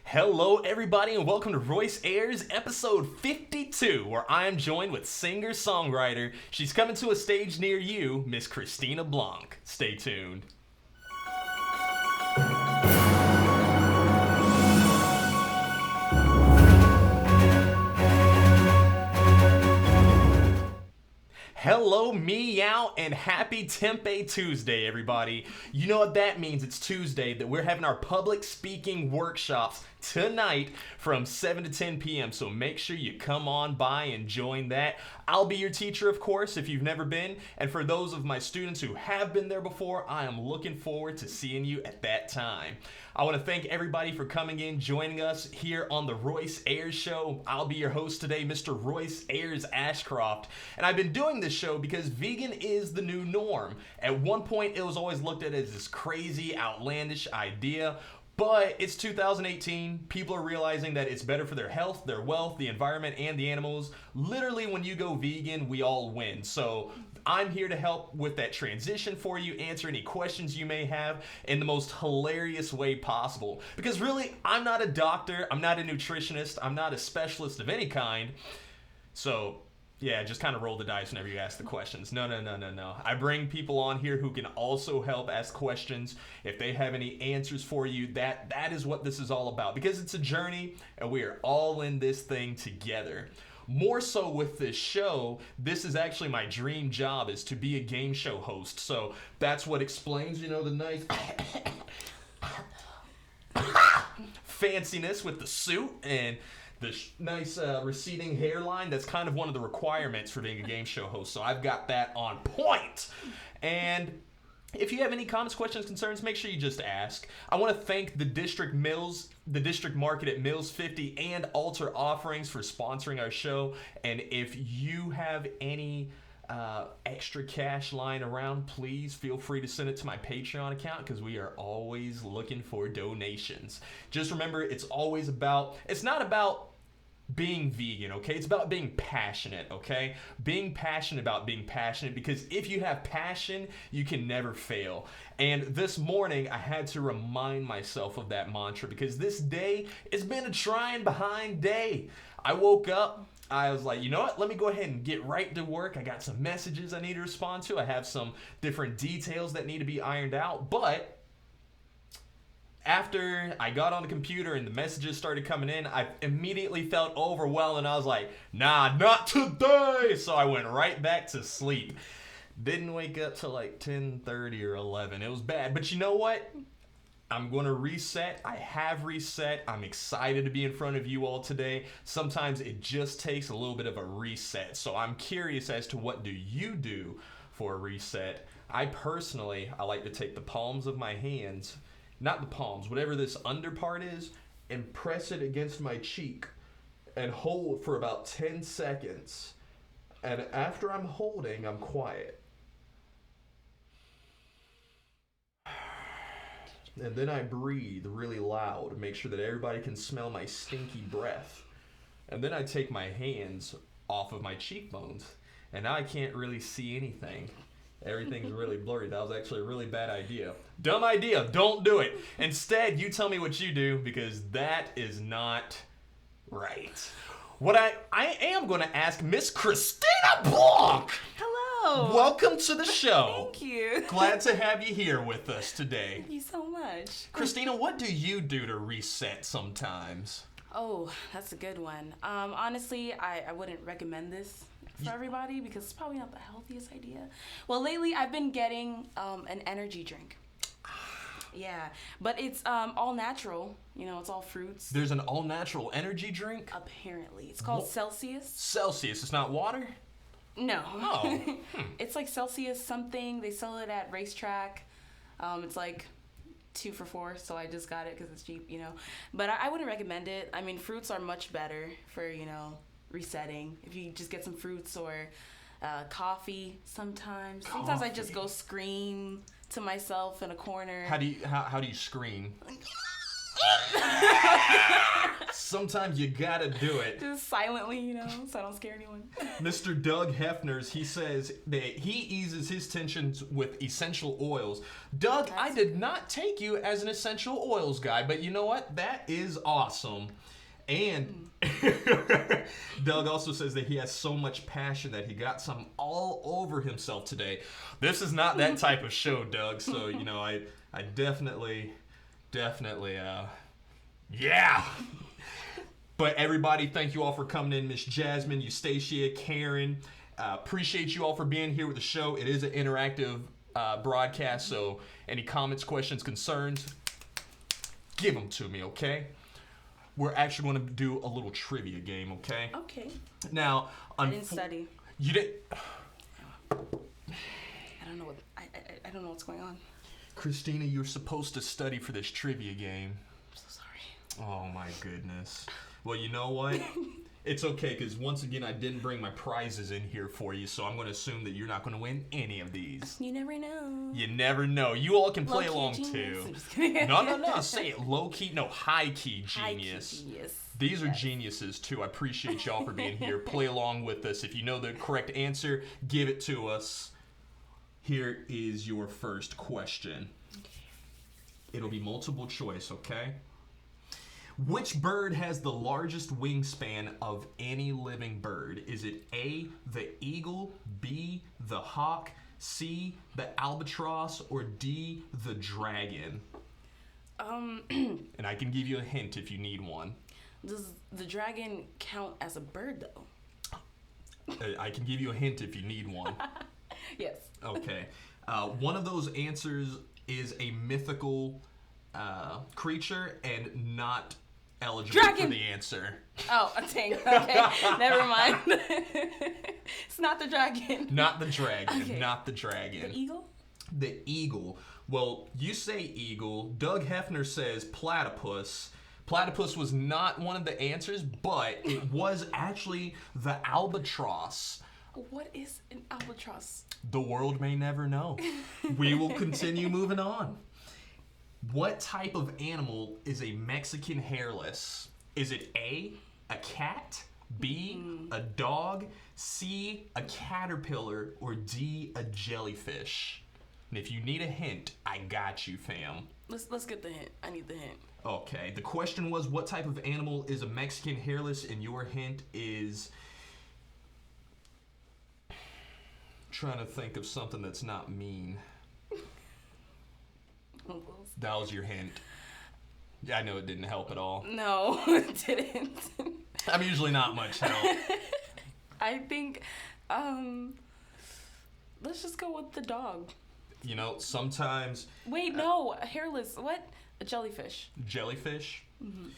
Hello, everybody, and welcome to Royce Airs episode 52, where I am joined with singer-songwriter. She's coming to a stage near you, Miss Christina Blanc. Stay tuned. Hello, meow, and happy Tempe Tuesday, everybody. You know what that means. It's Tuesday, that we're having our public speaking workshops tonight from 7 to 10 p.m. So make sure you come on by and join that. I'll be your teacher, of course, if you've never been. And for those of my students who have been there before, I am looking forward to seeing you at that time. I want to thank everybody for coming in, joining us here on the Royce Ayers Show. I'll be your host today, Mr. Royce Ashcroft. And I've been doing this show because vegan is the new norm. At one point, it was always looked at as this crazy, outlandish idea. But it's 2018. People are realizing that it's better for their health, their wealth, the environment, and the animals. Literally, when you go vegan, we all win. So I'm here to help with that transition for you, answer any questions you may have in the most hilarious way possible. Because really, I'm not a doctor, I'm not a nutritionist, I'm not a specialist of any kind. So yeah, just kind of roll the dice whenever you ask the questions. No. I bring people on here who can also help ask questions. If they have any answers for you, that is what this is all about. Because it's a journey, and we are all in this thing together. More so with this show, this is actually my dream job, is to be a game show host. So that's what explains, the nice fanciness with the suit and the nice receding hairline. That's kind of one of the requirements for being a game show host. So I've got that on point. And if you have any comments, questions, concerns, make sure you just ask. I want to thank the District Market at Mills 50 and Altar Offerings for sponsoring our show. And if you have any extra cash lying around, please feel free to send it to my Patreon account, because we are always looking for donations. Just remember, it's not about being vegan, okay? It's about being passionate, okay? Being passionate about being passionate, because if you have passion, you can never fail. And this morning, I had to remind myself of that mantra, because this day, it's been a trying behind day. I woke up, I was like, you know what? Let me go ahead and get right to work. I got some messages I need to respond to. I have some different details that need to be ironed out, but after I got on the computer and the messages started coming in, I immediately felt overwhelmed, and I was like, nah, not today! So I went right back to sleep. Didn't wake up till like 10:30 or 11. It was bad, but you know what? I'm going to reset. I have reset. I'm excited to be in front of you all today. Sometimes it just takes a little bit of a reset. So I'm curious as to what do you do for a reset. I like to take the palms of my hands, not the palms, whatever this under part is, and press it against my cheek and hold for about 10 seconds. And after I'm holding, I'm quiet. And then I breathe really loud, make sure that everybody can smell my stinky breath. And then I take my hands off of my cheekbones, and now I can't really see anything. Everything's really blurry. That was actually a really bad idea. Dumb idea. Don't do it. Instead, you tell me what you do, because that is not right. What I am going to ask Miss Christina Blanc. Hello. Welcome to the show. Thank you. Glad to have you here with us today. Thank you so much. Christina, what do you do to reset sometimes? Oh, that's a good one. Honestly, I wouldn't recommend this for everybody, because it's probably not the healthiest idea. Well, lately I've been getting an energy drink. Yeah, but it's all natural. It's all fruits. There's an all-natural energy drink? Apparently. It's called Celsius. Celsius. It's not water? No. Oh. It's like Celsius something. They sell it at Racetrack. It's like 2 for $4, so I just got it because it's cheap, But I wouldn't recommend it. I mean, fruits are much better for, resetting. If you just get some fruits or coffee sometimes. Sometimes I just go scream to myself in a corner. How do you scream? Sometimes you gotta do it. Just silently, you know, so I don't scare anyone. Mr. Doug Hefners, he says that he eases his tensions with essential oils. Doug, I did not take you as an essential oils guy, but you know what? That is awesome. And Doug also says that he has so much passion that he got some all over himself today. This is not that type of show, Doug, so, you know, I definitely, yeah. But everybody, thank you all for coming in. Miss Jasmine, Eustacia, Karen, appreciate you all for being here with the show. It is an interactive broadcast, so any comments, questions, concerns, give them to me, okay? We're actually going to do a little trivia game, okay? Okay. Now, I didn't study. You didn't? I don't know what I don't know what's going on. Christina, you're supposed to study for this trivia game. I'm so sorry. Oh my goodness. Well, you know what? It's okay, because once again, I didn't bring my prizes in here for you, so I'm going to assume that you're not going to win any of these. You never know. You never know. You all can play Low-key along genius. too. I'm just kidding. No. Say it low-key. No, high-key genius. High-key genius. These are geniuses too. I appreciate y'all for being here. Play along with us. If you know the correct answer, give it to us. Here is your first question. It'll be multiple choice, okay? Which bird has the largest wingspan of any living bird? Is it A, the eagle, B, the hawk, C, the albatross, or D, the dragon? And I can give you a hint if you need one. Does the dragon count as a bird, though? I can give you a hint if you need one. Yes. Okay. One of those answers is a mythical creature and not eligible Dragon. for the answer. Oh, dang. Okay. Never mind. It's not the dragon. Not the dragon. Okay. Not the dragon. The eagle? The eagle. Well, you say eagle. Doug Hefner says platypus. Platypus was not one of the answers, but it was actually the albatross. What is an albatross? The world may never know. We will continue moving on. What type of animal is a Mexican hairless? Is it A, a cat, B, a dog, C, a caterpillar, or D, a jellyfish? And if you need a hint, I got you, fam. Let's get the hint. I need the hint. Okay, the question was what type of animal is a Mexican hairless, and your hint is... Trying to think of something that's not mean. That was your hint. Yeah, I know it didn't help at all. No, it didn't. I'm usually not much help. I think, let's just go with the dog. You know, sometimes... Wait, no, a hairless, what? A jellyfish. Jellyfish? Mm-hmm.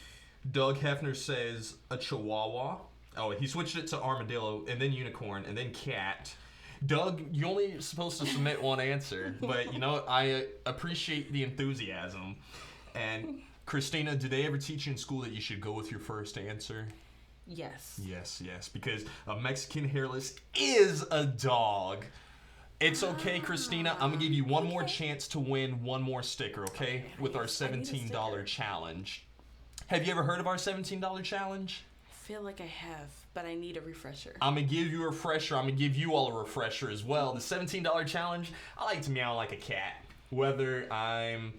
Doug Hefner says a chihuahua. Oh, he switched it to armadillo, and then unicorn, and then cat. Doug, you're only supposed to submit one answer, but you know, I appreciate the enthusiasm. And Christina, did they ever teach you in school that you should go with your first answer? Yes. Yes, because a Mexican hairless is a dog. It's okay, Christina. I'm going to give you one more chance to win one more sticker, okay? With our $17 challenge. Have you ever heard of our $17 challenge? I feel like I have, but I need a refresher. I'm going to give you a refresher. I'm going to give you all a refresher as well. The $17 challenge, I like to meow like a cat. Whether I'm,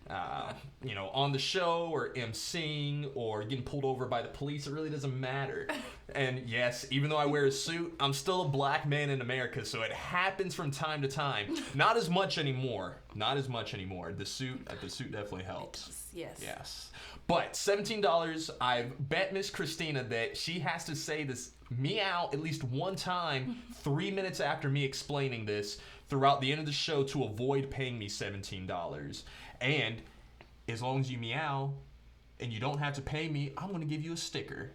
on the show or emceeing or getting pulled over by the police, it really doesn't matter. And yes, even though I wear a suit, I'm still a black man in America, so it happens from time to time. Not as much anymore. The suit definitely helps. Yes. But $17, I've bet Miss Christina that she has to say this meow at least one time 3 minutes after me explaining this throughout the end of the show to avoid paying me $17. And as long as you meow and you don't have to pay me, I'm going to give you a sticker.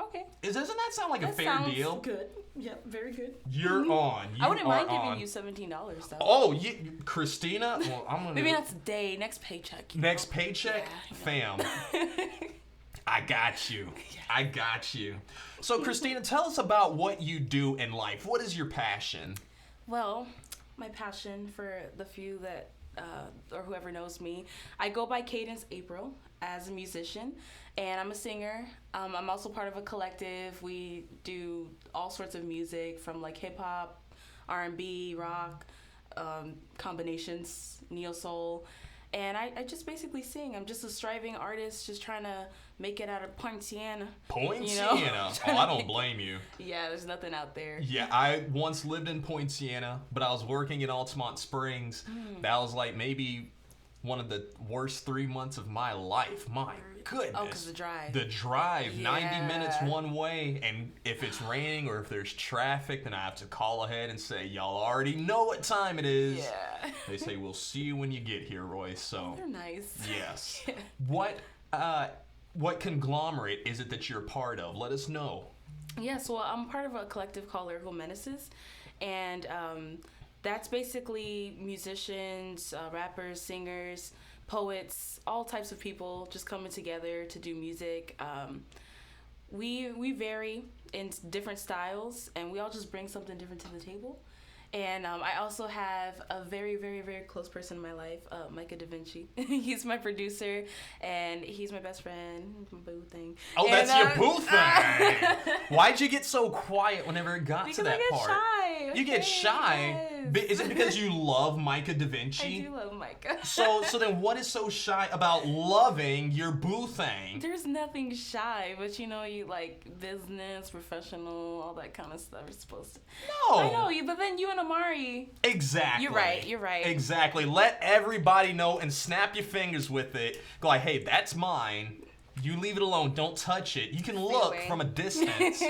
Okay. Doesn't that sound like a fair sounds deal? Good. Yep, very good. You're on. I wouldn't mind giving you $17 though. Oh, Christina? Well, I'm gonna. Maybe not today. Next paycheck. Next paycheck? Yeah, fam. I got you. I got you. So, Christina, tell us about what you do in life. What is your passion? Well, my passion, for the few that or whoever knows me, I go by Cadence April as a musician, and I'm a singer. I'm also part of a collective. We do all sorts of music from like hip hop, R&B, rock, combinations, neo soul. And I just basically sing. I'm just a striving artist, just trying to make it out of Poinciana. Poinciana? You know? Oh, I don't blame you. Yeah, there's nothing out there. Yeah, I once lived in Poinciana, but I was working in Altamont Springs. That was like maybe one of the worst 3 months of my life. My goodness. Oh, because the drive. The drive, Yeah. 90 minutes one way, and if it's raining or if there's traffic, then I have to call ahead and say, y'all already know what time it is. Yeah. They say, we'll see you when you get here, Royce. So, They're nice. yes. What conglomerate is it that you're a part of? Let us know. Yes, well, I'm part of a collective called Lyrical Menaces, and that's basically musicians, rappers, singers, poets, all types of people just coming together to do music. We vary in different styles, and we all just bring something different to the table. And I also have a very, very, very close person in my life, Micah Da Vinci. He's my producer, and he's my best friend, my boo thing. Oh, and, that's your boo thing. Why'd you get so quiet whenever it got to that part? Because I get shy. You get shy? Yes. Is it because you love Micah Da Vinci? I do love Micah. So then what is so shy about loving your boo thing? There's nothing shy, but you know, you like business, professional, all that kind of stuff you're supposed to. No. I know you, but then you and Amari. Exactly. You're right. Exactly. Let everybody know and snap your fingers with it. Go like, hey, that's mine. You leave it alone. Don't touch it. You can look away. from a distance.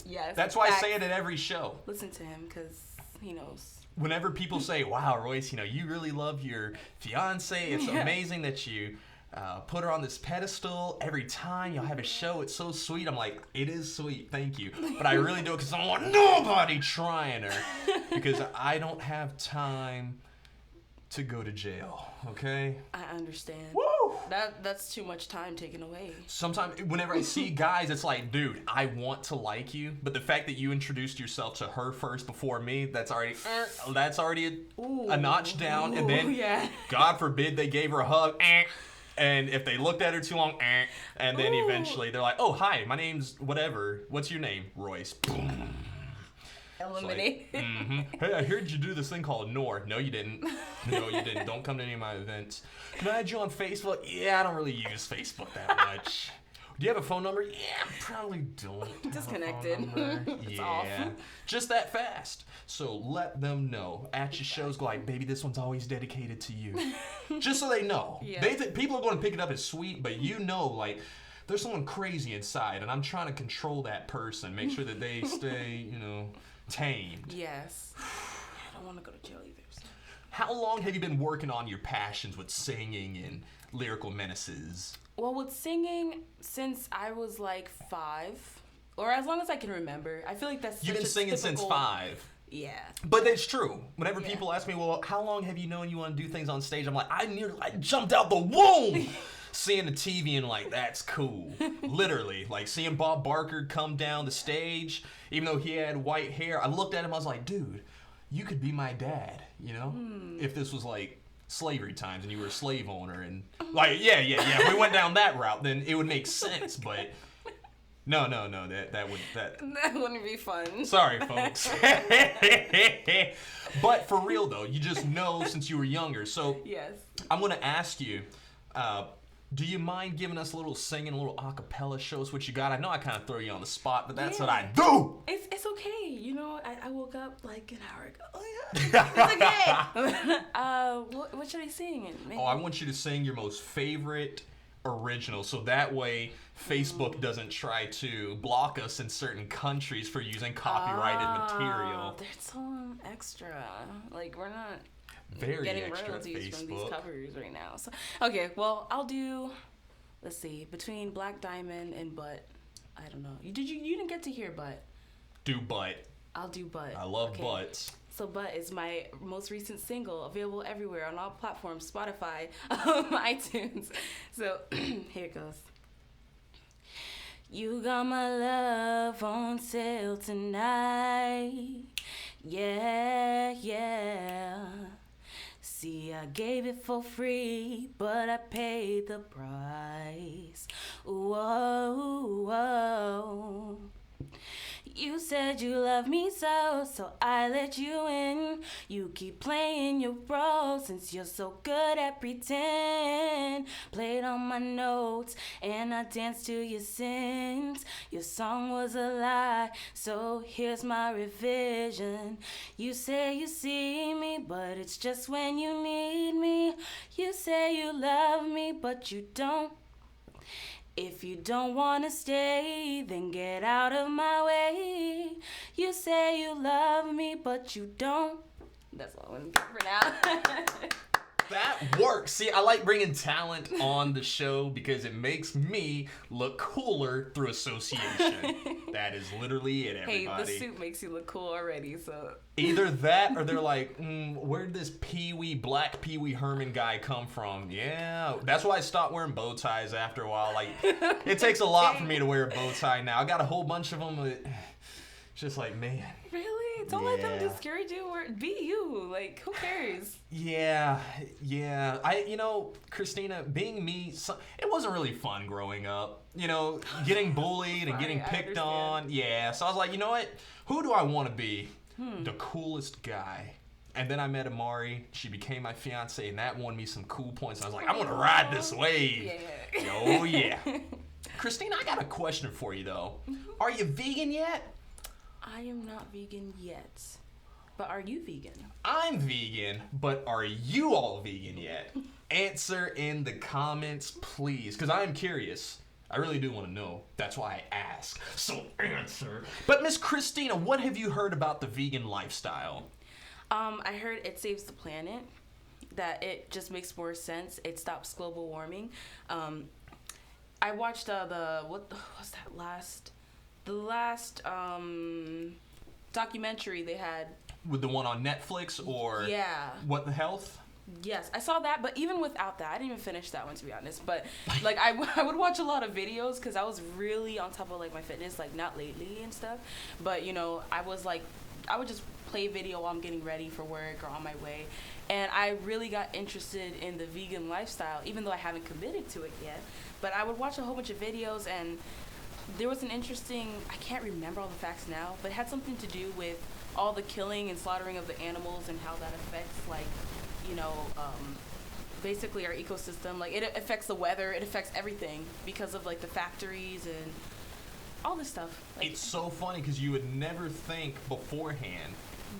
Yes. That's why I facts. say it at every show. Listen to him, because he knows. Whenever people say, wow, Royce, you really love your fiance. It's amazing that you put her on this pedestal every time y'all have a show. It's so sweet. I'm like, it is sweet. Thank you. But I really do it because I don't want nobody trying her. Because I don't have time to go to jail, okay? I understand. Woo! That's too much time taken away. Sometimes whenever I see guys, it's like, dude, I want to like you, but the fact that you introduced yourself to her first before me, that's already a notch down. And then, yeah. God forbid, they gave her a hug, and if they looked at her too long, and then eventually they're like, oh, hi, my name's whatever. What's your name? Royce. Boom. Eliminate. Like, hey, I heard you do this thing called NOOR. No, you didn't. No, you didn't. Don't come to any of my events. Can I add you on Facebook? Yeah, I don't really use Facebook that much. Do you have a phone number? Yeah, probably don't. Disconnected. It's yeah, off. just that fast. So let them know at your shows. Go like, baby, this one's always dedicated to you. Just so they know. Yeah. They think people are going to pick it up as sweet, but like. There's someone crazy inside, and I'm trying to control that person, make sure that they stay, tamed. Yes. I don't want to go to jail either. So. How long have you been working on your passions with singing and lyrical menaces? Well, with singing, since I was like 5, or as long as I can remember. I feel like that's You've been singing since 5. Yeah. But it's true. Whenever people ask me, well, how long have you known you want to do things on stage? I'm like, I jumped out the womb. Seeing the TV and like, that's cool. Literally, like seeing Bob Barker come down the stage, even though he had white hair, I looked at him, I was like, dude, you could be my dad, if this was like slavery times and you were a slave owner and like, yeah. If we went down that route, then it would make sense, but no, that wouldn't be fun. Sorry, folks. But for real though, you just know since you were younger. So yes. I'm gonna ask you, do you mind giving us a little singing, a little acapella? Show us what you got. I know I kind of throw you on the spot, but that's what I do. It's okay. I woke up like an hour ago. Oh yeah, it's okay. What should I sing? Oh, I want you to sing your most favorite original, so that way Facebook doesn't try to block us in certain countries for using copyrighted material. There's some extra. Like we're not. Very getting extra royalties Facebook. from these covers right now. So okay, well I'll do. Let's see, between Black Diamond and Butt. I don't know. You didn't get to hear Butt. Do Butt. I'll do Butt. I love butts. So Butt is my most recent single, available everywhere on all platforms, Spotify, iTunes. So here it goes. You got my love on sale tonight. Yeah. See, I gave it for free, but I paid the price. Whoa, whoa. You said you love me so I let you in. You keep playing your role since you're so good at pretend. Played on my notes and I danced to your sins. Your song was a lie, so here's my revision. You say you see me, but it's just when you need me. You say you love me, but you don't. If you don't wanna stay, then get out of my way. You say you love me, but you don't. That's all I'm gonna get for now. That works. See, I like bringing talent on the show because it makes me look cooler through association. That is literally it, everybody. Hey, the suit makes you look cool already, so. Either that or they're like, where did this Black Pee Wee Herman guy come from? Yeah, that's why I stopped wearing bow ties after a while. Like, it takes a lot for me to wear a bow tie now. I got a whole bunch of them. It's just like, man. Really? Don't let them discourage you or be you. Like, who cares? Yeah. Christina, being me, it wasn't really fun growing up. Getting bullied and getting picked on. Yeah, so I was like, you know what? Who do I want to be? The coolest guy. And then I met Amari. She became my fiance, and that won me some cool points. And I was like, I'm going to ride this wave. Yeah. Oh, yeah. Christina, I got a question for you, though. Are you vegan yet? I am not vegan yet. But are you vegan? I'm vegan, but are you all vegan yet? Answer in the comments, please, because I am curious. I really do want to know. That's why I ask. So answer. But Miss Christina, what have you heard about the vegan lifestyle? I heard it saves the planet. That it just makes more sense. It stops global warming. I watched the last documentary they had. With the one on Netflix or What the Health? Yes, I saw that, but even without that, I didn't even finish that one, to be honest. But like I would watch a lot of videos because I was really on top of like my fitness, like not lately and stuff. But I would just play video while I'm getting ready for work or on my way. And I really got interested in the vegan lifestyle, even though I haven't committed to it yet. But I would watch a whole bunch of videos, and there was an interesting, I can't remember all the facts now, but it had something to do with all the killing and slaughtering of the animals and how that affects, basically our ecosystem. Like, it affects the weather, it affects everything because of, like, the factories and all this stuff. Like, it's so funny because you would never think beforehand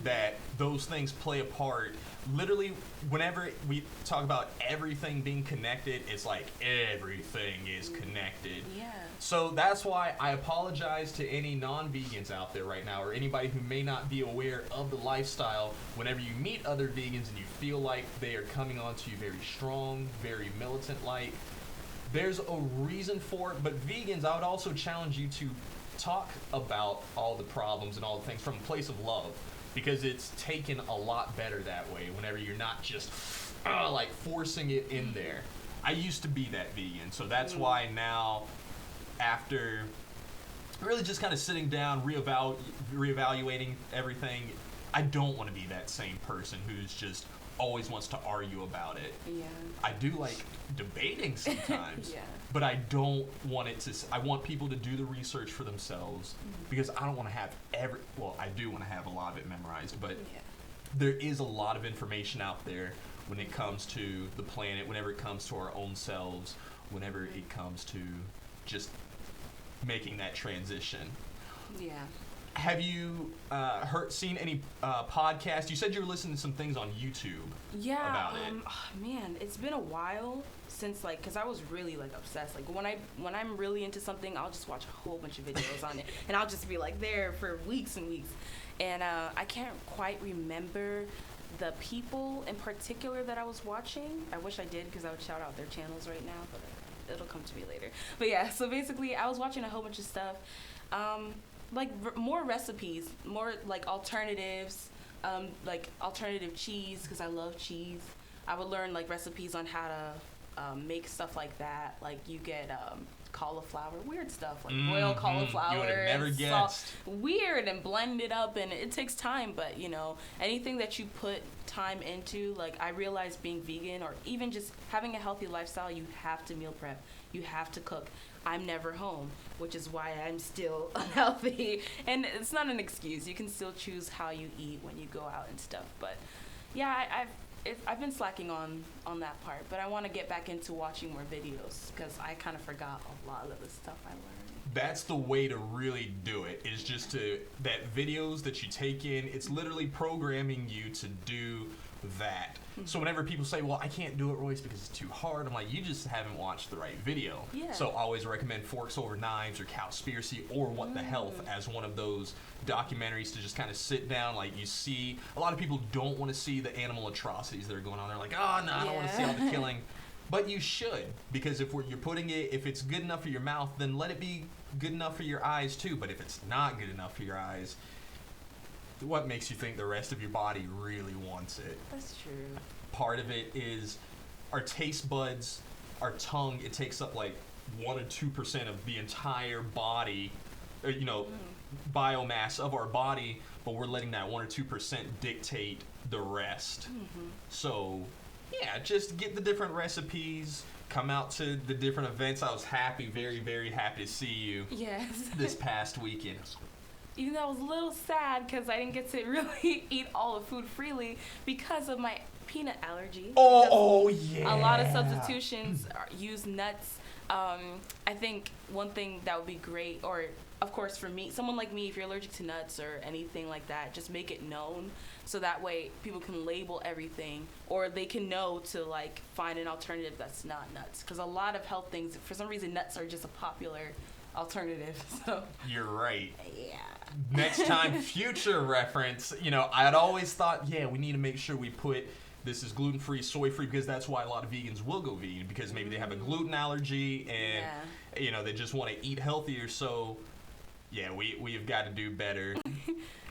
that those things play a part. Literally, whenever we talk about everything being connected, it's like everything is connected. Yeah. So that's why I apologize to any non-vegans out there right now, or anybody who may not be aware of the lifestyle. Whenever you meet other vegans and you feel like they are coming on to you very strong, very militant-like, there's a reason for it. But vegans, I would also challenge you to talk about all the problems and all the things from a place of love. Because it's taken a lot better that way whenever you're not just like forcing it in there. I used to be that vegan, so that's why now, after really just kind of sitting down, reevaluating everything, I don't want to be that same person who's just always wants to argue about it. Yeah. I do like debating sometimes, Yeah. but I don't want it to. I want people to do the research for themselves because I don't want to have I do want to have a lot of it memorized, but there is a lot of information out there when it comes to the planet, whenever it comes to our own selves, whenever it comes to just making that transition. Yeah. Have you seen any podcasts? You said you were listening to some things on YouTube. Yeah. About it. Oh, man, it's been a while since, like, because I was really, like, obsessed. Like, when I'm really into something, I'll just watch a whole bunch of videos on it, and I'll just be like there for weeks and weeks. And I can't quite remember the people in particular that I was watching. I wish I did, because I would shout out their channels right now, but it'll come to me later. But yeah, so basically, I was watching a whole bunch of stuff. More recipes, more like alternatives, like alternative cheese, because I love cheese. I would learn like recipes on how to make stuff like that. Like you get cauliflower, weird stuff like boiled cauliflower. You would have never guessed. Weird, and blend it up, and it takes time. But you know, anything that you put time into, like I realized being vegan or even just having a healthy lifestyle, you have to meal prep. You have to cook. I'm never home, which is why I'm still unhealthy. And it's not an excuse. You can still choose how you eat when you go out and stuff. But yeah, I've been slacking on that part. But I want to get back into watching more videos because I kind of forgot a lot of the stuff I learned. That's the way to really do it, is just that videos that you take in, it's literally programming you to do that. So whenever people say, well, I can't do it, Royce, because it's too hard, I'm like, you just haven't watched the right video. Yeah. So I always recommend Forks Over Knives or Cowspiracy or What the Health as one of those documentaries to just kind of sit down. Like you see, a lot of people don't want to see the animal atrocities that are going on. They're like, oh, no, I don't want to see all the killing. But you should, because if you're putting it, if it's good enough for your mouth, then let it be good enough for your eyes too. But if it's not good enough for your eyes, what makes you think the rest of your body really wants it? That's true. Part of it is our taste buds, our tongue. It takes up like 1 or 2% of the entire body, or, biomass of our body, but we're letting that 1 or 2% dictate the rest. So, yeah, just get the different recipes. Come out to the different events. I was very, very happy to see you. Yes. This past weekend. Even though I was a little sad because I didn't get to really eat all the food freely because of my peanut allergy. Oh yeah. A lot of substitutions use nuts. I think one thing that would be great, or of course for me, someone like me, if you're allergic to nuts or anything like that, just make it known so that way people can label everything, or they can know to like find an alternative that's not nuts. Because a lot of health things, for some reason, nuts are just a popular alternative. So you're right. Yeah. Next time, future reference, I'd always thought, we need to make sure we put this is gluten-free, soy-free, because that's why a lot of vegans will go vegan, because maybe they have a gluten allergy and, they just want to eat healthier. So, yeah, we've got to do better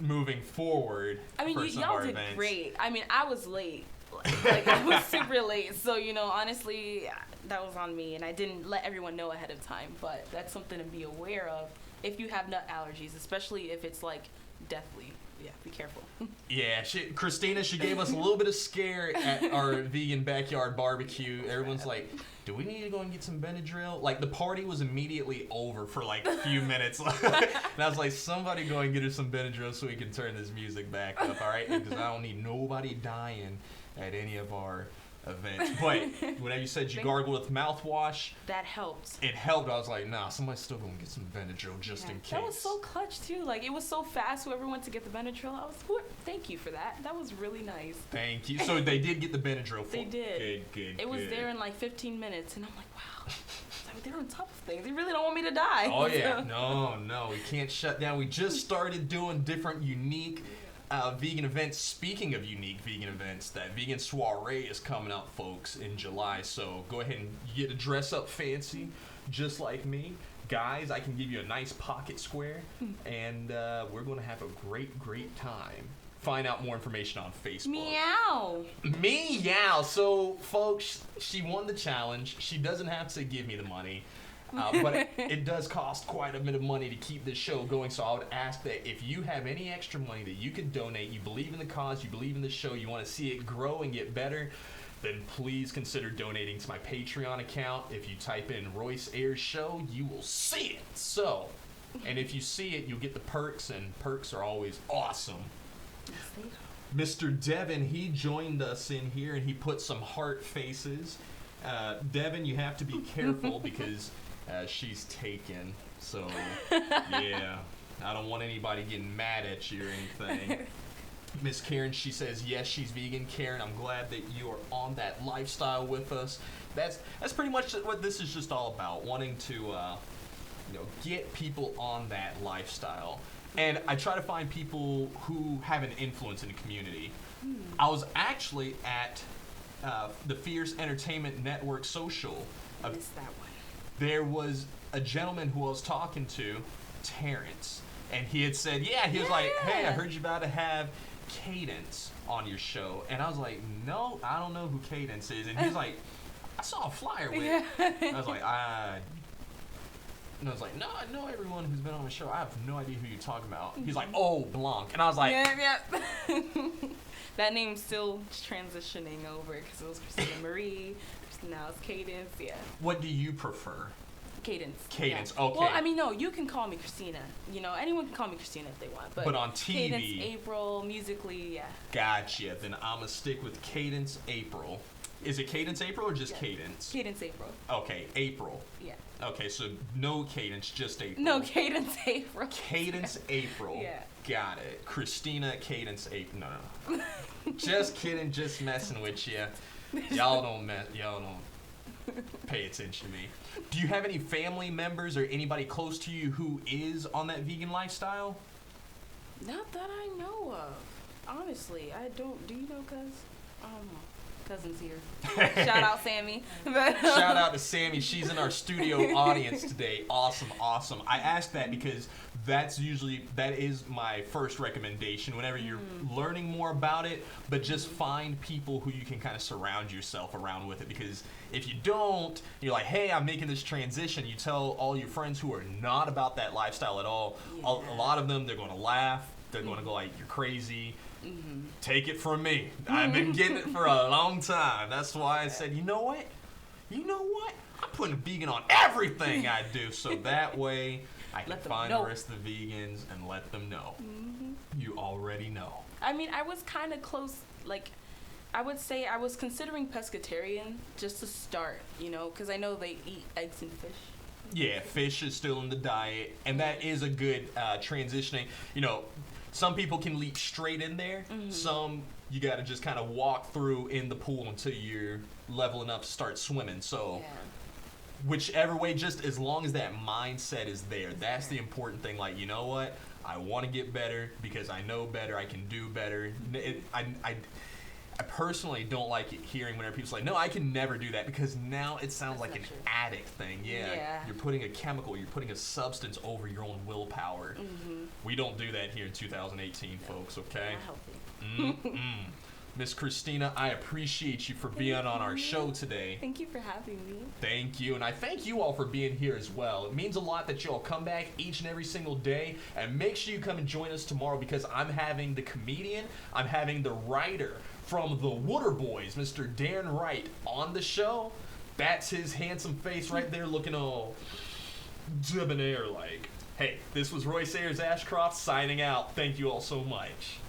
moving forward. I mean, for some y'all of our did events. Great. I mean, I was late. Like, I was super late. So, honestly, that was on me, and I didn't let everyone know ahead of time. But that's something to be aware of if you have nut allergies, especially if it's, like, deathly. Yeah, be careful. Yeah, Christina, she gave us a little bit of scare at our vegan backyard barbecue. Everyone's like, do we need to go and get some Benadryl? Like, the party was immediately over for like a few minutes. And I was like, somebody go and get her some Benadryl so we can turn this music back up, all right? Because I don't need nobody dying at any of our events. But whenever you said you gargled with mouthwash, that helped. It helped. I was like, nah, somebody's still gonna get some Benadryl just in case. That was so clutch too. Like, it was so fast. Whoever went to get the Benadryl, thank you for that. That was really nice. Thank you. So they did get the Benadryl for They did. Good. It was there in like 15 minutes, and I'm like, wow. They're on top of things. They really don't want me to die. Oh yeah. No, we can't shut down. We just started doing different unique vegan events. Speaking of unique vegan events, that vegan soiree is coming up, folks, in July. So go ahead and get to dress up fancy, just like me. Guys, I can give you a nice pocket square, and we're going to have a great time. Find out more information on Facebook. Meow. So, folks, she won the challenge. She doesn't have to give me the money. But it does cost quite a bit of money to keep this show going, so I would ask that if you have any extra money that you could donate, you believe in the cause, you believe in the show, you want to see it grow and get better, then please consider donating to my Patreon account. If you type in Royce Ayers Show, you will see it. So, and if you see it, you'll get the perks, and perks are always awesome. Mr. Devin, he joined us in here, and he put some heart faces. Devin, you have to be careful because she's taken, so yeah, I don't want anybody getting mad at you or anything. Miss Karen, she says yes, she's vegan. Karen, I'm glad that you are on that lifestyle with us. That's pretty much what this is just all about, wanting to get people on that lifestyle. And I try to find people who have an influence in the community. I was actually at the Fierce Entertainment Network social. I missed that one. There was a gentleman who I was talking to, Terrence, and he had said, he was like, hey, I heard you about to have Cadence on your show. And I was like, no, I don't know who Cadence is. And he's like, I saw a flyer with. Yeah. I was like, and I was like, no, I know everyone who's been on the show. I have no idea who you're talking about. He's like, oh, Blanc. And I was like, yeah. That name's still transitioning over because it was Christina Marie. Now it's Cadence. Yeah. What do you prefer? Cadence. Cadence. Yeah. Okay. Well, I mean, no, you can call me Christina. You know, anyone can call me Christina if they want. But on TV. Cadence April, musically, yeah. Gotcha. Then I'm going to stick with Cadence April. Is it Cadence April or just Cadence? Cadence April. Okay, April. Yeah. Okay, so no Cadence, just April. No, Cadence April. Cadence April. Yeah. Got it. Christina Cadence April. No. Just kidding, just messing with you. Y'all don't pay attention to me. Do you have any family members or anybody close to you who is on that vegan lifestyle? Not that I know of. Honestly, I don't. Do you know, cuz? I don't know. Cousin's here. Shout out Sammy. Shout out to Sammy. She's in our studio audience today. Awesome. I asked that because that is my first recommendation whenever you're learning more about it, but just find people who you can kind of surround yourself around with it, because if you don't, you're like, hey, I'm making this transition. You tell all your friends who are not about that lifestyle at all, a lot of them, they're going to laugh. They're going to go like, you're crazy. Take it from me. I've been getting it for a long time. That's why I said, you know what? I'm putting a vegan on everything I do, so that way I can find the rest of the vegans and let them know. You already know. I mean, I was kind of close. Like, I would say I was considering pescatarian just to start, you know, because I know they eat eggs and fish. Yeah, fish is still in the diet, and that is a good transitioning. You know, some people can leap straight in there. Some you got to just kind of walk through in the pool until you're leveling up to start swimming. So whichever way, just as long as that mindset is there, that's the important thing. Like, you know what? I want to get better because I know better. I can do better. I personally don't like it hearing whenever people say, no, I can never do that, because now it sounds like an addict thing. Yeah. You're putting a chemical, you're putting a substance over your own willpower. We don't do that here in 2018, folks, okay? Miss Christina, I appreciate you for being on our show today. Thank you for having me. Thank you, and I thank you all for being here as well. It means a lot that you all come back each and every single day, and make sure you come and join us tomorrow, because I'm having the comedian, I'm having the writer from the Water Boys, Mr. Darren Wright, on the show. That's his handsome face right there, looking all debonair like. Hey, this was Royce Ashcroft signing out. Thank you all so much.